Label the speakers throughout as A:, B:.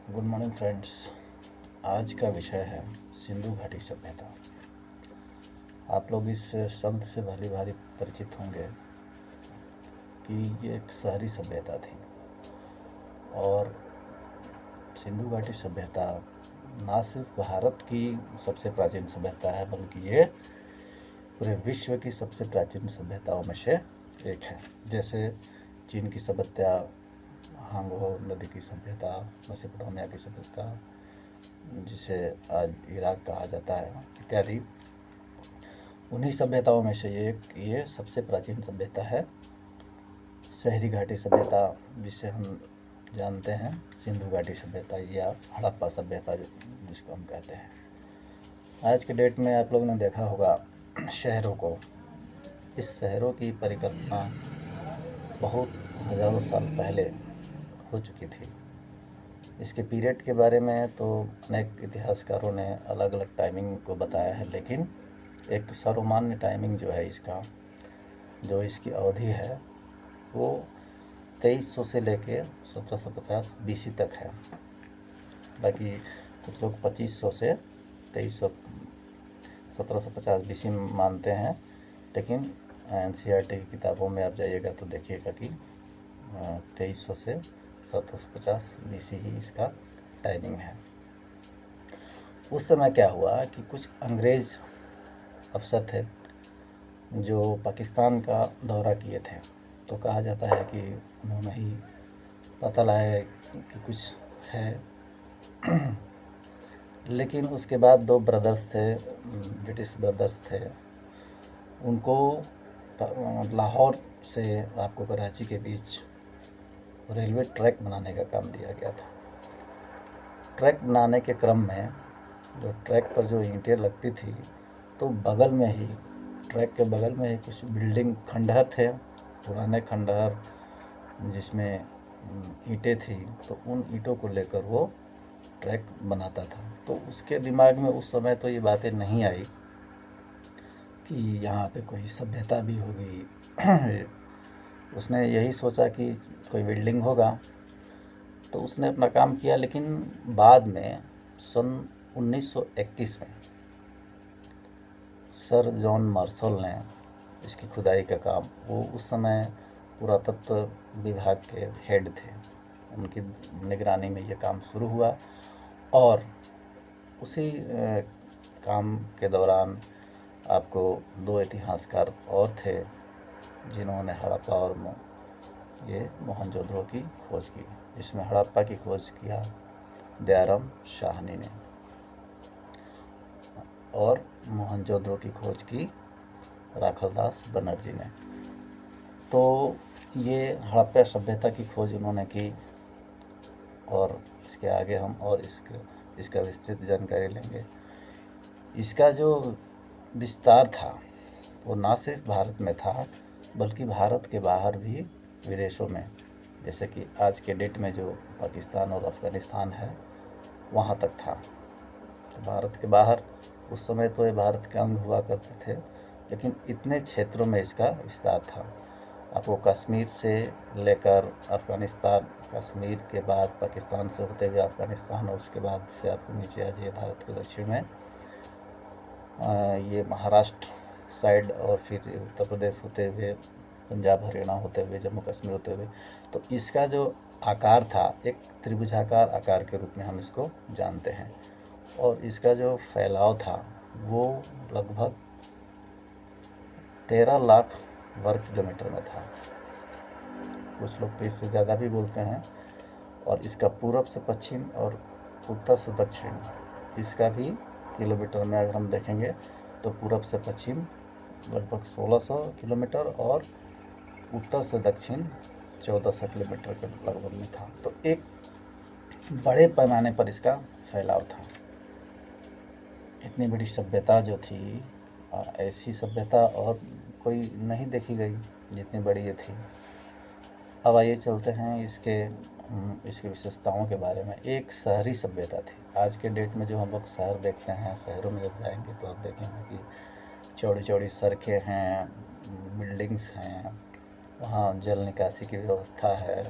A: Good morning friends. आज का विषय है सिंधु घाटी सभ्यता। आप लोग इस शब्द से भली भांति परिचित होंगे कि ये एक शहरी सभ्यता थी और सिंधु घाटी सभ्यता ना सिर्फ भारत की सबसे प्राचीन सभ्यता है बल्कि ये पूरे विश्व की सबसे प्राचीन सभ्यताओं में से एक है। जैसे चीन की सभ्यता, हांगहो नदी की सभ्यता, मेसोपोटामिया की सभ्यता जिसे आज इराक कहा जाता है इत्यादि, उन्हीं सभ्यताओं में से ये सबसे प्राचीन सभ्यता है शहरी घाटी सभ्यता, जिसे हम जानते हैं सिंधु घाटी सभ्यता या हड़प्पा सभ्यता जिसको हम कहते हैं। आज के डेट में आप लोगों ने देखा होगा शहरों को, इस शहरों की परिकल्पना बहुत हज़ारों साल पहले हो चुकी थी। इसके पीरियड के बारे में तो अनेक इतिहासकारों ने अलग अलग टाइमिंग को बताया है, लेकिन एक सर्वमान्य टाइमिंग जो है इसका, जो इसकी अवधि है वो 2300 से लेके 1750 BC तक है। बाकी कुछ लोग 2500 से 2300 1750 BC मानते हैं, लेकिन NCERT की किताबों में आप जाइएगा तो देखिएगा कि 2300 से 1750 BC ही इसका टाइमिंग है। उस समय क्या हुआ कि कुछ अंग्रेज़ अफसर थे जो पाकिस्तान का दौरा किए थे, तो कहा जाता है कि उन्होंने ही पता लगाया कि कुछ है। लेकिन उसके बाद दो ब्रदर्स थे, ब्रिटिश ब्रदर्स थे, उनको लाहौर से आपको कराची के बीच रेलवे ट्रैक बनाने का काम दिया गया था। ट्रैक बनाने के क्रम में जो ट्रैक पर जो ईंटें लगती थी, तो बगल में ही, ट्रैक के बगल में ही कुछ बिल्डिंग खंडहर थे, पुराने खंडहर जिसमें ईंटें थी, तो उन ईंटों को लेकर वो ट्रैक बनाता था। तो उसके दिमाग में उस समय तो ये बातें नहीं आई कि यहाँ पे कोई सभ्यता भी होगी। उसने यही सोचा कि कोई बिल्डिंग होगा, तो उसने अपना काम किया। लेकिन बाद में सन 1921 में सर जॉन मार्शल ने इसकी खुदाई का काम, वो उस समय पुरातत्व विभाग के हेड थे, उनकी निगरानी में ये काम शुरू हुआ। और उसी काम के दौरान आपको दो इतिहासकार और थे जिन्होंने हड़प्पा और ये मोहनजोदड़ो की खोज की। इसमें हड़प्पा की खोज किया दयाराम साहनी ने और मोहनजोदड़ो की खोज की राखलदास बनर्जी ने। तो ये हड़प्पा सभ्यता की खोज उन्होंने की और इसके आगे हम और इसका विस्तृत जानकारी लेंगे। इसका जो विस्तार था वो ना सिर्फ भारत में था बल्कि भारत के बाहर भी, विदेशों में, जैसे कि आज के डेट में जो पाकिस्तान और अफ़गानिस्तान है वहाँ तक था। तो भारत के बाहर उस समय तो ये भारत के अंग हुआ करते थे, लेकिन इतने क्षेत्रों में इसका विस्तार था। आपको कश्मीर से लेकर अफ़गानिस्तान, कश्मीर के बाद पाकिस्तान से होते हुए अफ़गानिस्तान, और उसके बाद से आपको नीचे आ जाइए भारत के दक्षिण में ये महाराष्ट्र साइड, और फिर उत्तर प्रदेश होते हुए पंजाब हरियाणा होते हुए जम्मू कश्मीर होते हुए। तो इसका जो आकार था एक त्रिभुजाकार आकार के रूप में हम इसको जानते हैं, और इसका जो फैलाव था वो लगभग 13 लाख वर्ग किलोमीटर में था। कुछ लोग तो इससे ज़्यादा भी बोलते हैं। और इसका पूरब से पश्चिम और उत्तर से दक्षिण, इसका भी किलोमीटर में अगर हम देखेंगे तो पूरब से पश्चिम लगभग 1600 किलोमीटर और उत्तर से दक्षिण 1400 किलोमीटर के लगभग में था। तो एक बड़े पैमाने पर इसका फैलाव था। इतनी बड़ी सभ्यता जो थी, ऐसी सभ्यता और कोई नहीं देखी गई जितनी बड़ी ये थी। अब आइए चलते हैं इसकी विशेषताओं के बारे में। एक शहरी सभ्यता थी। आज के डेट में जो हम लोग शहर देखते हैं, शहरों में जब जाएंगे तो आप देखेंगे कि चौड़ी चौड़ी सड़कें हैं, बिल्डिंग्स हैं, वहाँ जल निकासी की व्यवस्था है,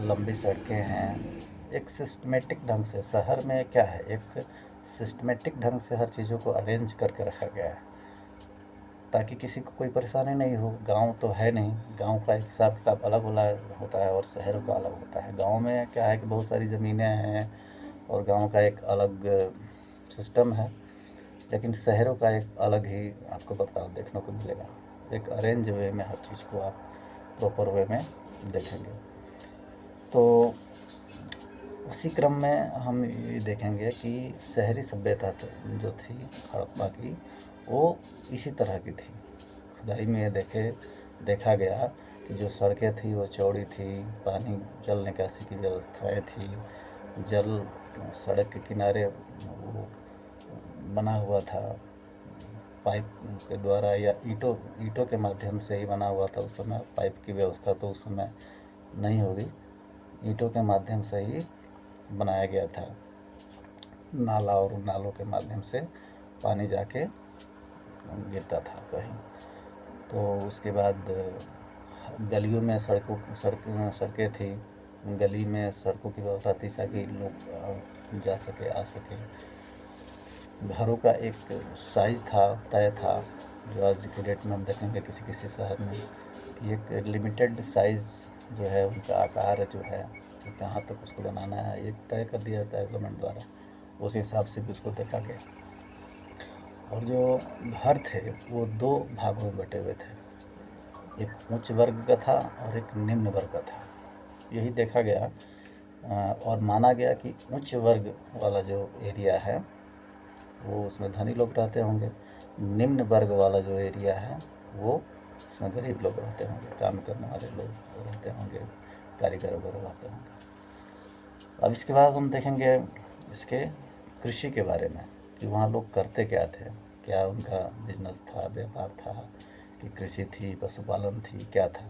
A: लंबी सड़कें हैं, एक सिस्टमेटिक ढंग से, शहर में क्या है, एक सिस्टमेटिक ढंग से हर चीज़ों को अरेंज करके रखा गया है ताकि किसी को कोई परेशानी नहीं हो। गांव तो है नहीं, गांव का एक हिसाब किताब अलग होता है और शहरों का अलग होता है। गांव में क्या है कि बहुत सारी ज़मीनें हैं और गांव का एक अलग सिस्टम है, लेकिन शहरों का एक अलग ही आपको बदलाव देखने को मिलेगा। एक अरेंज वे में हर चीज़ को आप प्रॉपर वे में देखेंगे। तो उसी क्रम में हम ये देखेंगे कि शहरी सभ्यता जो थी हड़प्पा की, वो इसी तरह की थी। खुदाई में देखा गया कि जो सड़कें थी वो चौड़ी थी, पानी जल निकासी की व्यवस्थाएं थी, जल सड़क के किनारे वो बना हुआ था पाइप के द्वारा या ईंटों के माध्यम से ही बना हुआ था। उस समय पाइप की व्यवस्था तो उस समय नहीं होगी, ईंटों के माध्यम से ही बनाया गया था नाला, और उन नालों के माध्यम से पानी जाके गिरता था कहीं। तो उसके बाद गलियों में सड़कें थी, गली में सड़कों की व्यवस्था थी ताकि लोग जा सके आ सके। घरों का एक साइज तय था, जो आज की डेट में हम देखेंगे किसी किसी शहर में कि एक लिमिटेड साइज़ जो है उनका आकार जो है कि कहाँ तक उसको बनाना है, एक तय कर दिया जाता है गवर्नमेंट द्वारा। उस हिसाब से भी उसको देखा गया। और जो घर थे वो 2 भागों में बटे हुए थे, एक उच्च वर्ग का था और एक निम्न वर्ग का था। यही देखा गया और माना गया कि उच्च वर्ग वाला जो एरिया है वो उसमें धनी लोग रहते होंगे, निम्न वर्ग वाला जो एरिया है वो उसमें गरीब लोग रहते होंगे, काम करने वाले लोग रहते होंगे, कारीगर वगैरह रहते होंगे। अब इसके बाद हम देखेंगे इसके कृषि के बारे में कि वहाँ लोग करते क्या थे, क्या उनका बिजनेस था, व्यापार था कि कृषि थी, पशुपालन थी, क्या था।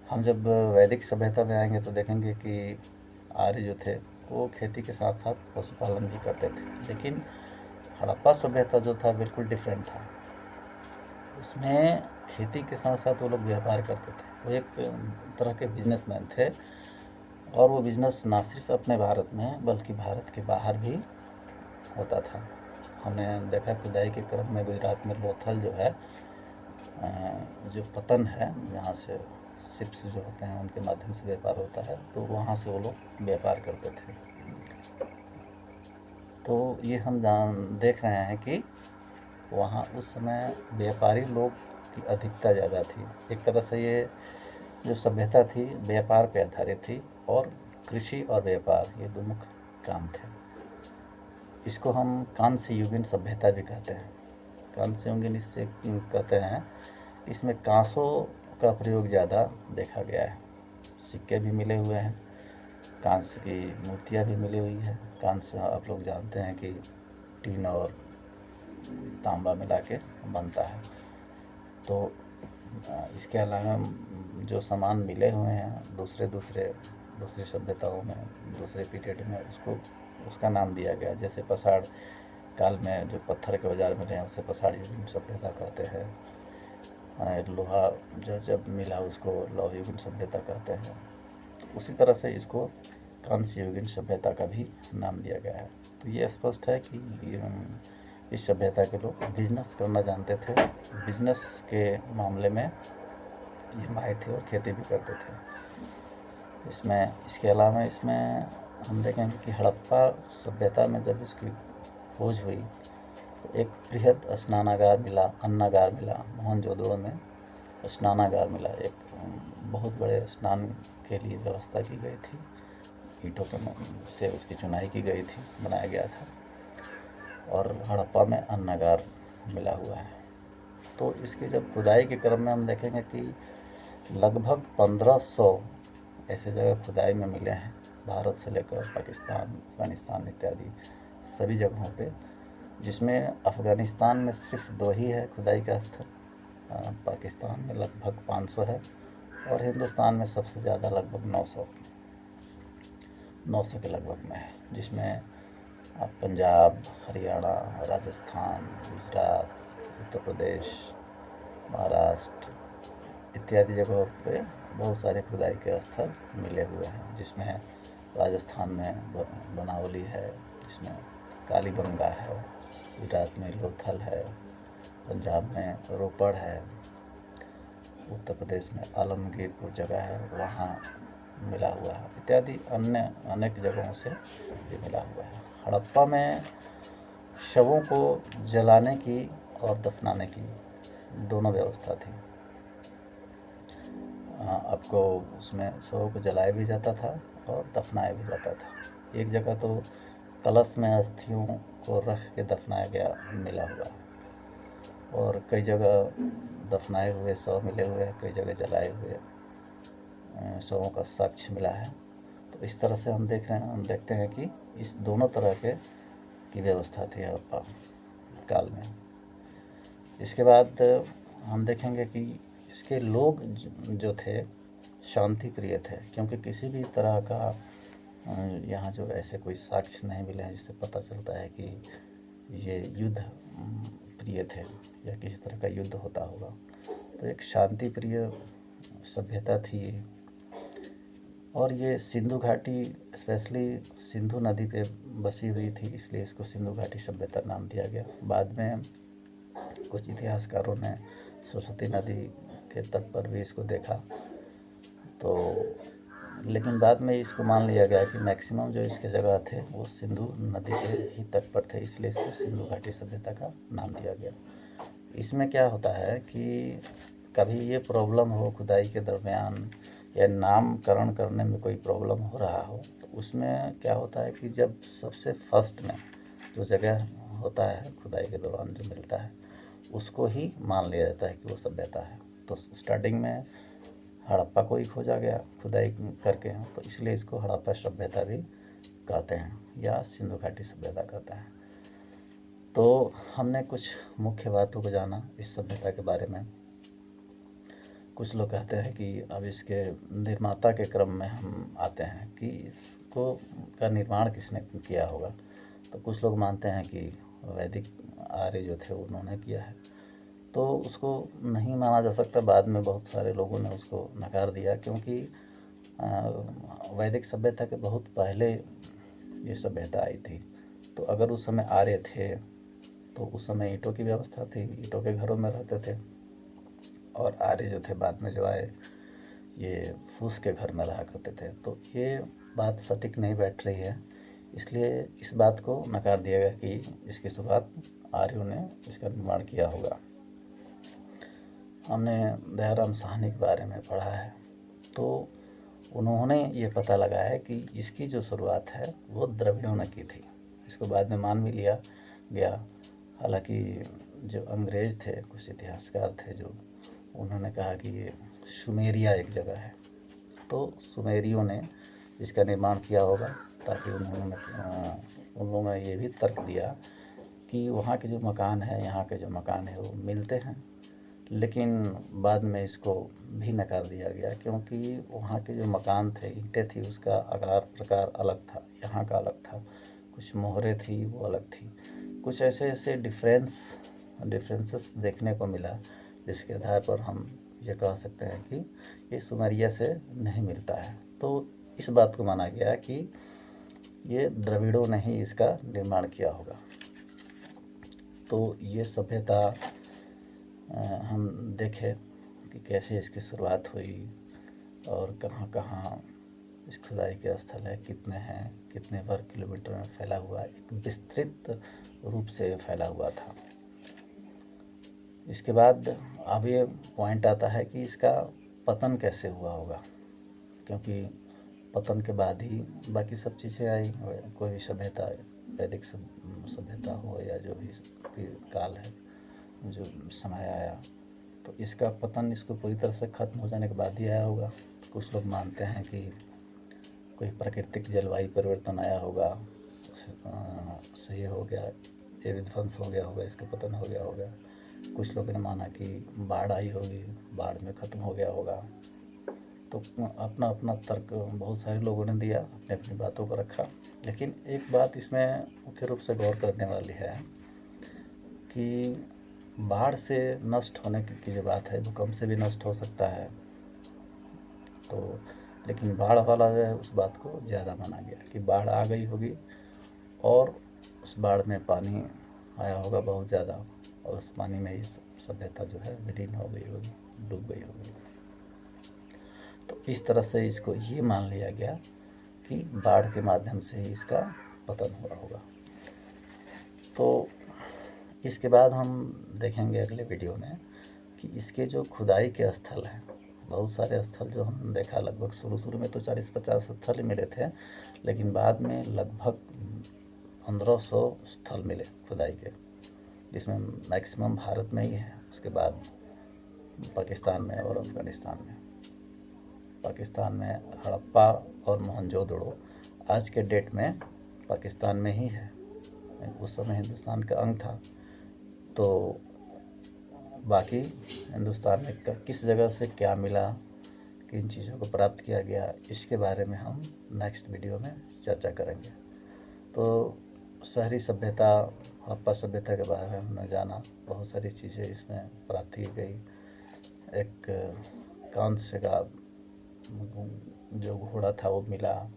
A: हम जब वैदिक सभ्यता में आएंगे तो देखेंगे कि आर्य जो थे वो खेती के साथ साथ पशुपालन भी करते थे, लेकिन हड़प्पा सभ्यता जो था बिल्कुल डिफरेंट था। उसमें खेती के साथ साथ वो लोग व्यापार करते थे, वो एक तरह के बिजनेसमैन थे। और वो बिज़नेस ना सिर्फ अपने भारत में बल्कि भारत के बाहर भी होता था। हमने देखा खुदाई के क्रम में गुजरात में लोथल जो है, जो पतन है जहाँ से शिप्स जो होते हैं उनके माध्यम से व्यापार होता है, तो वहाँ से वो लोग व्यापार करते थे। तो ये हम देख रहे हैं कि वहाँ उस समय व्यापारी लोग की अधिकता ज़्यादा थी। एक तरह से ये जो सभ्यता थी व्यापार पे आधारित थी, और कृषि और व्यापार ये 2 मुख्य काम थे। इसको हम कांस्य युगीन सभ्यता भी कहते हैं। कांस्य युगीन इससे कहते हैं, इसमें कांसों का प्रयोग ज़्यादा देखा गया है। सिक्के भी मिले हुए हैं, कांस्य की मूर्तियाँ भी मिली हुई है। कांस्य आप लोग जानते हैं कि टीन और तांबा मिला के बनता है। तो इसके अलावा जो सामान मिले हुए हैं दूसरी सभ्यताओं में, दूसरे पीरियड में, उसका नाम दिया गया। जैसे पसाड़ काल में जो पत्थर के औजार मिले हैं उसे पसाड़ युगीन सभ्यता कहते हैं। लोहा जो जब मिला उसको लौह युगीन सभ्यता कहते हैं। उसी तरह से इसको कांस्य युगीन सभ्यता का भी नाम दिया गया है। तो ये स्पष्ट है कि इस सभ्यता के लोग बिजनेस करना जानते थे, बिजनेस के मामले में ये माहिर थे और खेती भी करते थे। इसके अलावा इसमें हम देखेंगे कि हड़प्पा सभ्यता में जब इसकी खोज हुई तो एक बृहद स्नानागार मिला, अन्नागार मिला। मोहनजोदड़ो में स्नानागार मिला, एक बहुत बड़े स्नान के लिए व्यवस्था की गई थी, ईंटों से उसकी चुनाई की गई थी, बनाया गया था। और हड़प्पा में अन्नागार मिला हुआ है। तो इसकी जब खुदाई के क्रम में हम देखेंगे कि लगभग 1500 ऐसे जगह खुदाई में मिले हैं, भारत से लेकर पाकिस्तान, अफगानिस्तान इत्यादि सभी जगहों पे, जिसमें अफ़गानिस्तान में सिर्फ 2 ही है खुदाई का स्थल, पाकिस्तान में लगभग 500 है, और हिंदुस्तान में सबसे ज़्यादा लगभग 900 के लगभग में है, जिसमें आप पंजाब, हरियाणा, राजस्थान, गुजरात, उत्तर प्रदेश, महाराष्ट्र इत्यादि जगहों पे बहुत सारे खुदाई के स्थल मिले हुए हैं, जिसमें राजस्थान में बनावली है, इसमें कालीबंगा है, गुजरात में लोथल है, पंजाब में रोपड़ है, उत्तर प्रदेश में आलमगीरपुर जगह है वहाँ मिला हुआ है, इत्यादि अन्य अनेक जगहों से ये मिला हुआ है। हड़प्पा में शवों को जलाने की और दफनाने की दोनों व्यवस्था थी। आपको उसमें शवों को जलाया भी जाता था और दफनाया भी जाता था। एक जगह तो कलश में अस्थियों को रख के दफनाया गया मिला हुआ, और कई जगह दफनाए हुए शव मिले हुए हैं, कई जगह जलाए हुए शवों का साक्ष्य मिला है। तो इस तरह से हम देखते हैं कि इस दोनों तरह की व्यवस्था थी हड़प्पा काल में। इसके बाद हम देखेंगे कि इसके लोग जो थे शांति प्रिय थे, क्योंकि किसी भी तरह का यहाँ जो ऐसे कोई साक्ष्य नहीं मिले हैं जिससे पता चलता है कि ये युद्ध प्रिय थे या किसी तरह का युद्ध होता होगा। तो एक शांति प्रिय सभ्यता थी ये, और ये सिंधु घाटी स्पेशली सिंधु नदी पे बसी हुई थी, इसलिए इसको सिंधु घाटी सभ्यता नाम दिया गया। बाद में कुछ इतिहासकारों ने सरस्वती नदी के तट पर भी इसको देखा, तो लेकिन बाद में इसको मान लिया गया कि मैक्सिमम जो इसके जगह थे वो सिंधु नदी के ही तट पर थे, इसलिए इसको सिंधु घाटी सभ्यता का नाम दिया गया। इसमें क्या होता है कि कभी ये प्रॉब्लम हो खुदाई के दरमियान या नामकरण करने में कोई प्रॉब्लम हो रहा हो, तो उसमें क्या होता है कि जब सबसे फर्स्ट में जो जगह होता है खुदाई के दौरान जो मिलता है उसको ही मान लिया जाता है कि वो सभ्यता है। तो स्टार्टिंग में हड़प्पा को ही खोजा गया खुदाई करके, तो इसलिए इसको हड़प्पा सभ्यता भी कहते हैं या सिंधु घाटी सभ्यता कहते हैं। तो हमने कुछ मुख्य बातों को जाना इस सभ्यता के बारे में। कुछ लोग कहते हैं कि अब इसके निर्माता के क्रम में हम आते हैं कि इसको का निर्माण किसने किया होगा। तो कुछ लोग मानते हैं कि वैदिक आर्य जो थे उन्होंने किया है, तो उसको नहीं माना जा सकता। बाद में बहुत सारे लोगों ने उसको नकार दिया, क्योंकि वैदिक सभ्यता के बहुत पहले ये सभ्यता आई थी। तो अगर उस समय आर्य थे तो उस समय ईंटों की व्यवस्था थी, ईंटों के घरों में रहते थे, और आर्य जो थे बाद में जो आए ये फूस के घर में रहा करते थे। तो ये बात सटीक नहीं बैठ रही है, इसलिए इस बात को नकार दिया गया कि इसकी शुरुआत आर्यों ने इसका निर्माण किया होगा। हमने दयाराम साहनी के बारे में पढ़ा है, तो उन्होंने ये पता लगाया है कि इसकी जो शुरुआत है वो द्रविड़ों ने की थी। इसको बाद में मान भी लिया गया, हालांकि जो अंग्रेज़ थे, कुछ इतिहासकार थे जो उन्होंने कहा कि ये सुमेरिया एक जगह है, तो सुमेरियों ने इसका निर्माण किया होगा, ताकि उन लोगों ने ये भी तर्क दिया कि वहाँ के जो मकान है यहाँ के जो मकान है वो मिलते हैं। लेकिन बाद में इसको भी नकार दिया गया, क्योंकि वहाँ के जो मकान थे, ईंटें थी, उसका आकार प्रकार अलग था, यहाँ का अलग था, कुछ मोहरें थी वो अलग थी, कुछ ऐसे डिफरेंसेस देखने को मिला, जिसके आधार पर हम ये कह सकते हैं कि ये सुमेरिया से नहीं मिलता है। तो इस बात को माना गया कि ये द्रविड़ों ने ही इसका निर्माण किया होगा। तो ये सभ्यता हम देखें कि कैसे इसकी शुरुआत हुई और कहाँ कहाँ इस खुदाई के स्थल है, कितने हैं, कितने वर्ग किलोमीटर में फैला हुआ, एक विस्तृत रूप से फैला हुआ था। इसके बाद अब ये पॉइंट आता है कि इसका पतन कैसे हुआ होगा, क्योंकि पतन के बाद ही बाकी सब चीज़ें आई। कोई भी सभ्यता, वैदिक सभ्यता हो या जो भी काल है, जो समय आया, तो इसका पतन इसको पूरी तरह से ख़त्म हो जाने के बाद ही आया होगा। कुछ लोग मानते हैं कि कोई प्राकृतिक जलवायु परिवर्तन आया होगा, सही हो गया, ये विध्वंस हो गया होगा, इसका पतन हो गया होगा। कुछ लोगों ने माना कि बाढ़ आई होगी, बाढ़ में ख़त्म हो गया होगा। तो अपना अपना तर्क बहुत सारे लोगों ने दिया, अपनी अपनी बातों को रखा। लेकिन एक बात इसमें मुख्य रूप से गौर करने वाली है कि बाढ़ से नष्ट होने की जो बात है, भूकंप से भी नष्ट हो सकता है। तो लेकिन बाढ़ वाला जो है उस बात को ज़्यादा माना गया कि बाढ़ आ गई होगी और उस बाढ़ में पानी आया होगा बहुत ज़्यादा, और उस पानी में ही सभ्यता जो है विलीन हो गई होगी, डूब गई होगी। तो इस तरह से इसको ये मान लिया गया कि बाढ़ के माध्यम से ही इसका पतन हुआ होगा। तो इसके बाद हम देखेंगे अगले वीडियो में कि इसके जो खुदाई के स्थल हैं, बहुत सारे स्थल जो हमने देखा, लगभग शुरू में तो 40-50 स्थल ही मिले थे, लेकिन बाद में लगभग 1500 स्थल मिले खुदाई के, जिसमें मैक्सिमम भारत में ही है, उसके बाद पाकिस्तान में और अफ़गानिस्तान में। पाकिस्तान में हड़प्पा और मोहनजोदड़ो आज के डेट में पाकिस्तान में ही है, उस समय हिंदुस्तान का अंग था। तो बाकी हिंदुस्तान में किस जगह से क्या मिला, किन चीज़ों को प्राप्त किया गया, इसके बारे में हम नेक्स्ट वीडियो में चर्चा करेंगे। तो शहरी सभ्यता, हड़प्पा सभ्यता के बारे में हमने जाना, बहुत सारी चीज़ें इसमें प्राप्त की गई। एक कांस्य का जो घोड़ा था वो मिला,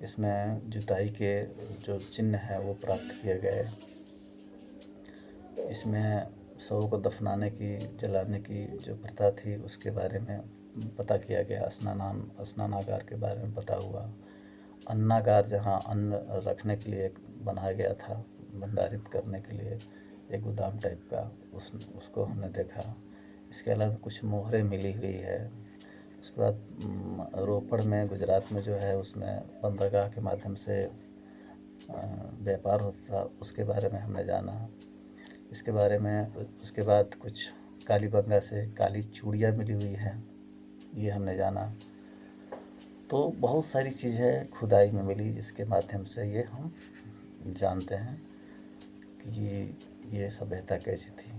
A: इसमें जुताई के जो चिन्ह हैं वो प्राप्त किए गए, इसमें शवों को दफनाने की, जलाने की जो प्रथा थी उसके बारे में पता किया गया, स्नानागार के बारे में पता हुआ, अन्नागार जहाँ अन्न रखने के लिए बनाया गया था, भंडारित करने के लिए एक गोदाम टाइप का, उसको हमने देखा। इसके अलावा कुछ मोहरें मिली हुई है। उसके बाद रोपड़ में, गुजरात में जो है, उसमें बंदरगाह के माध्यम से व्यापार होता था, उसके बारे में हमने जाना। इसके बारे में उसके बाद कुछ कालीबंगा से काली चूड़ियाँ मिली हुई हैं, ये हमने जाना। तो बहुत सारी चीज़ें खुदाई में मिली, जिसके माध्यम से ये हम जानते हैं कि ये सभ्यता कैसी थी।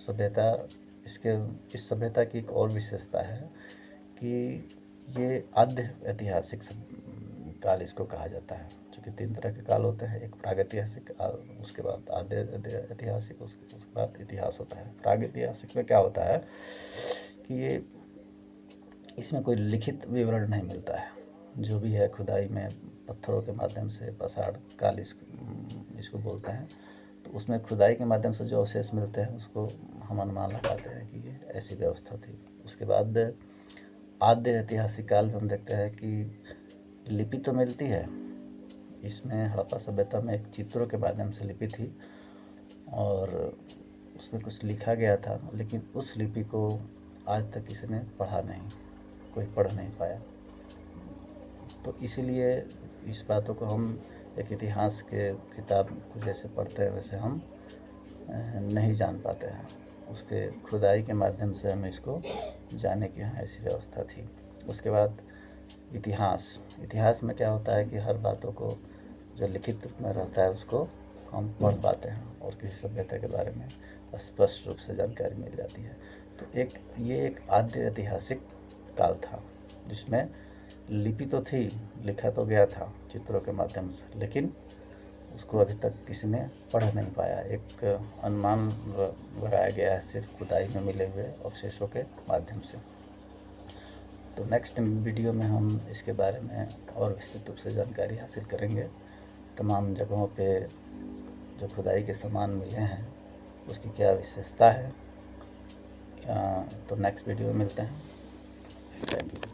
A: सभ्यता, इस सभ्यता की एक और विशेषता है कि ये आद्य ऐतिहासिक काल इसको कहा जाता है, चूँकि 3 तरह के काल होते हैं, एक प्रागैतिहासिक, उसके बाद आद्य ऐतिहासिक, उसके बाद इतिहास होता है। प्रागैतिहासिक में क्या होता है कि ये इसमें कोई लिखित विवरण नहीं मिलता है, जो भी है खुदाई में पत्थरों के माध्यम से, पसाड़ काल इसको बोलते हैं, तो उसमें खुदाई के माध्यम से जो अवशेष मिलते हैं उसको हम अनुमान लगाते हैं कि ये ऐसी व्यवस्था थी। उसके बाद आद्य ऐतिहासिक काल में हम देखते हैं कि लिपि तो मिलती है, इसमें हड़प्पा सभ्यता में एक चित्रों के माध्यम से लिपि थी और उसमें कुछ लिखा गया था, लेकिन उस लिपि को आज तक किसी ने पढ़ा नहीं, कोई पढ़ नहीं पाया। तो इसीलिए इस बातों को हम एक इतिहास के किताब को जैसे पढ़ते हैं वैसे हम नहीं जान पाते हैं। उसके खुदाई के माध्यम से हम इसको जाने कि हाँ ऐसी व्यवस्था थी। उसके बाद इतिहास में क्या होता है कि हर बातों को जो लिखित रूप में रहता है उसको हम पढ़ पाते हैं और किसी सभ्यता के बारे में स्पष्ट रूप से जानकारी मिल जाती है। तो ये एक आद्य ऐतिहासिक काल था जिसमें लिपि तो थी, लिखा तो गया था चित्रों के माध्यम से, लेकिन उसको अभी तक किसी ने पढ़ नहीं पाया। एक अनुमान लगाया गया है सिर्फ खुदाई में मिले हुए अवशेषों के माध्यम से। तो नेक्स्ट वीडियो में हम इसके बारे में और विस्तृत रूप से जानकारी हासिल करेंगे। तमाम जगहों पे जो खुदाई के सामान मिले हैं उसकी क्या विशेषता है। तो नेक्स्ट वीडियो में मिलते हैं। Thank you.